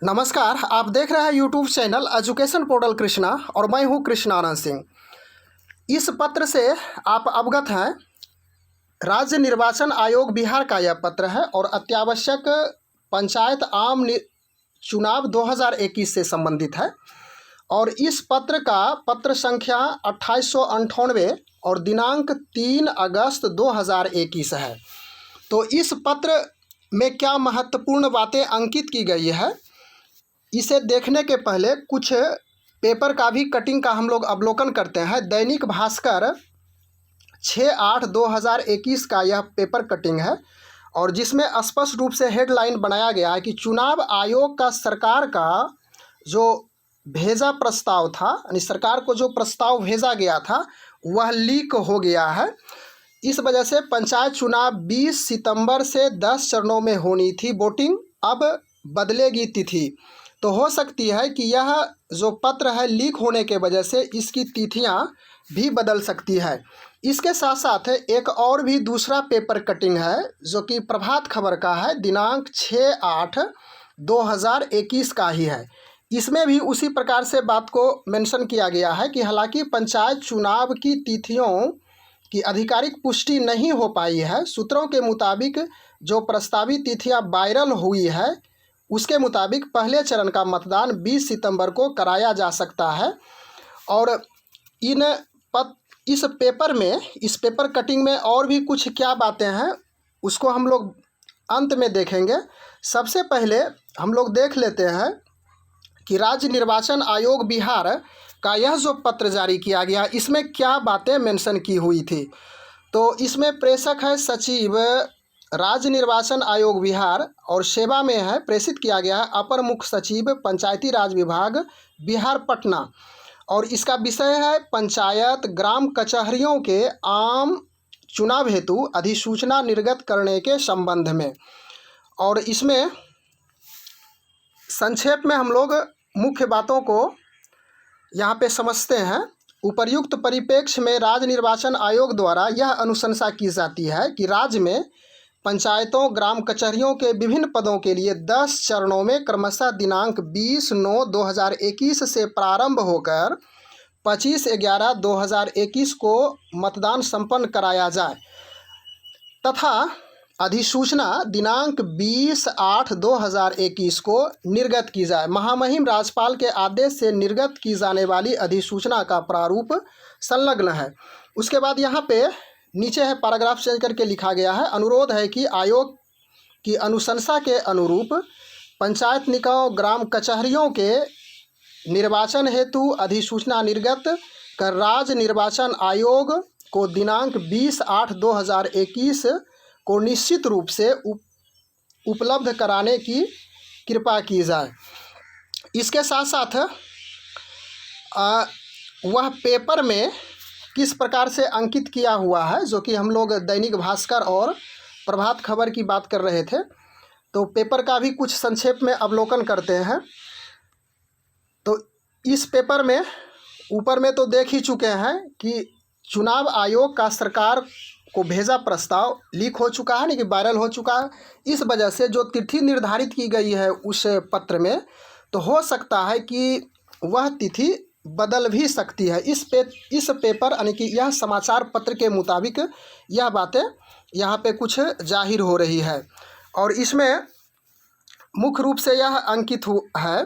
नमस्कार, आप देख रहे हैं YouTube channel education portal Krishna और मैं हूं कृष्णा आनंद सिंह। इस पत्र से आप अवगत हैं, राज्य निर्वाचन आयोग बिहार का यह पत्र है और अत्यावश्यक पंचायत चुनाव 2021 से संबंधित है। और इस पत्र का पत्र संख्या 2898 और दिनांक 3 अगस्त 2021 है। तो इस पत्र में क्या महत्वपूर्ण बातें अंकित की गई है, इसे देखने के पहले कुछ पेपर का भी कटिंग का हम लोग अवलोकन करते हैं। दैनिक भास्कर 6/8/2021 का यह पेपर कटिंग है और जिसमें स्पष्ट रूप से हेडलाइन बनाया गया है कि चुनाव आयोग का सरकार का जो भेजा प्रस्ताव था, यानी सरकार को जो प्रस्ताव भेजा गया था वह लीक हो गया है। इस वजह से पंचायत चुनाव 20 सितंबर से 10 चरणों में होनी थी वोटिंग, अब बदलेगी तिथि। तो हो सकती है कि यह जो पत्र है लीक होने के वजह से इसकी तिथियां भी बदल सकती है। इसके साथ साथ एक और भी दूसरा पेपर कटिंग है जो कि प्रभात खबर का है, दिनांक 6/8/2021 का ही है। इसमें भी उसी प्रकार से बात को मेंशन किया गया है कि हालांकि पंचायत चुनाव की तिथियों की आधिकारिक पुष्टि नहीं हो पाई है। सूत्रों के मुताबिक जो प्रस्तावित तिथियां वायरल हुई है उसके मुताबिक पहले चरण का मतदान 20 सितंबर को कराया जा सकता है। और इस पेपर में, इस पेपर कटिंग में और भी कुछ क्या बातें हैं उसको हम लोग अंत में देखेंगे। सबसे पहले हम लोग देख लेते हैं कि राज्य निर्वाचन आयोग बिहार का यह जो पत्र जारी किया गया, इसमें क्या बातें मेंशन की हुई थी। तो इसमें प्रेषक है सचिव राज्य निर्वाचन आयोग बिहार और सेवा में है प्रेषित किया गया है अपर मुख्य सचिव पंचायती राज विभाग बिहार पटना। और इसका विषय है पंचायत ग्राम कचहरियों के आम चुनाव हेतु अधिसूचना निर्गत करने के संबंध में। और इसमें संक्षेप में हम लोग मुख्य बातों को यहाँ पे समझते हैं। उपर्युक्त परिप्रेक्ष्य में राज्य निर्वाचन आयोग द्वारा यह अनुशंसा की जाती है कि राज्य में पंचायतों ग्राम कचहरियों के विभिन्न पदों के लिए 10 चरणों में क्रमशः दिनांक 20/9/2021 से प्रारंभ होकर 25/11/2021 को मतदान संपन्न कराया जाए तथा अधिसूचना दिनांक 20/8/2021 को निर्गत की जाए। महामहिम राज्यपाल के आदेश से निर्गत की जाने वाली अधिसूचना का प्रारूप संलग्न है। उसके बाद यहाँ पे नीचे है पैराग्राफ चेंज करके लिखा गया है, अनुरोध है कि आयोग की अनुशंसा के अनुरूप पंचायत निकायों ग्राम कचहरियों के निर्वाचन हेतु अधिसूचना निर्गत कर राज्य निर्वाचन आयोग को दिनांक 20/8/2021 को निश्चित रूप से उपलब्ध कराने की कृपा की जाए। इसके साथ साथ वह पेपर में किस प्रकार से अंकित किया हुआ है, जो कि हम लोग दैनिक भास्कर और प्रभात खबर की बात कर रहे थे, तो पेपर का भी कुछ संक्षेप में अवलोकन करते हैं। तो इस पेपर में ऊपर में तो देख ही चुके हैं कि चुनाव आयोग का सरकार को भेजा प्रस्ताव लीक हो चुका है, नहीं कि वायरल हो चुका है। इस वजह से जो तिथि निर्धारित की गई है उस पत्र में, तो हो सकता है कि वह तिथि बदल भी सकती है। इस पेपर यानी कि यह समाचार पत्र के मुताबिक यह बातें यहाँ पे कुछ जाहिर हो रही है। और इसमें मुख्य रूप से यह अंकित है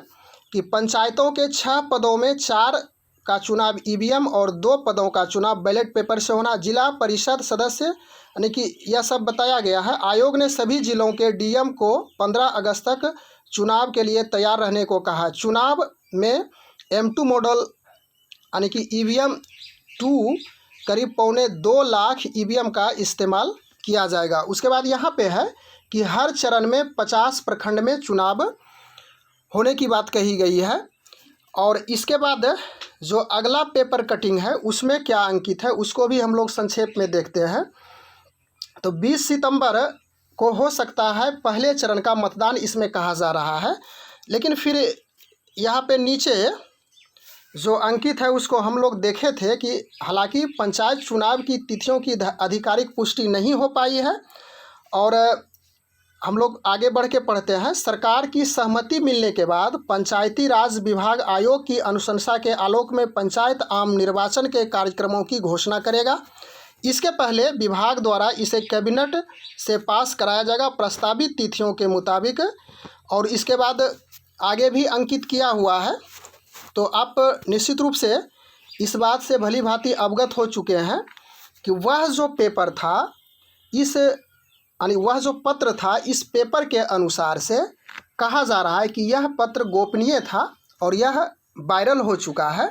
कि पंचायतों के 6 पदों में 4 का चुनाव ईवीएम और 2 पदों का चुनाव बैलेट पेपर से होना। जिला परिषद सदस्य यानी कि यह सब बताया गया है। आयोग ने सभी जिलों के डीएम को 15 अगस्त तक चुनाव के लिए तैयार रहने को कहा। चुनाव में M2 मॉडल यानी कि ईवीएम 2 करीब 2.25 लाख ईवीएम का इस्तेमाल किया जाएगा। उसके बाद यहाँ पे है कि हर चरण में 50 प्रखंड में चुनाव होने की बात कही गई है। और इसके बाद जो अगला पेपर कटिंग है उसमें क्या अंकित है उसको भी हम लोग संक्षेप में देखते हैं। तो 20 सितंबर को हो सकता है पहले चरण का मतदान, इसमें कहा जा रहा है। लेकिन फिर यहाँ पे नीचे जो अंकित है उसको हम लोग देखे थे कि हालांकि पंचायत चुनाव की तिथियों की आधिकारिक पुष्टि नहीं हो पाई है और हम लोग आगे बढ़ के पढ़ते हैं। सरकार की सहमति मिलने के बाद पंचायती राज विभाग आयोग की अनुशंसा के आलोक में पंचायत आम निर्वाचन के कार्यक्रमों की घोषणा करेगा। इसके पहले विभाग द्वारा इसे कैबिनेट से पास कराया जाएगा प्रस्तावित तिथियों के मुताबिक। और इसके बाद आगे भी अंकित किया हुआ है। तो आप निश्चित रूप से इस बात से भली भांति अवगत हो चुके हैं कि वह जो पेपर था, वह जो पत्र था, इस पेपर के अनुसार से कहा जा रहा है कि यह पत्र गोपनीय था और यह वायरल हो चुका है।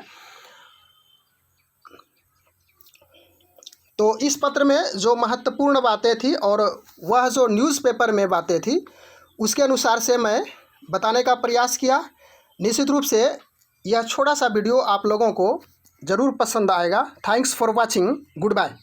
तो इस पत्र में जो महत्वपूर्ण बातें थी और वह जो न्यूज़पेपर में बातें थी, उसके अनुसार से मैं बताने का प्रयास किया। निश्चित रूप से यह छोटा सा वीडियो आप लोगों को ज़रूर पसंद आएगा। Thanks for watching. Good bye.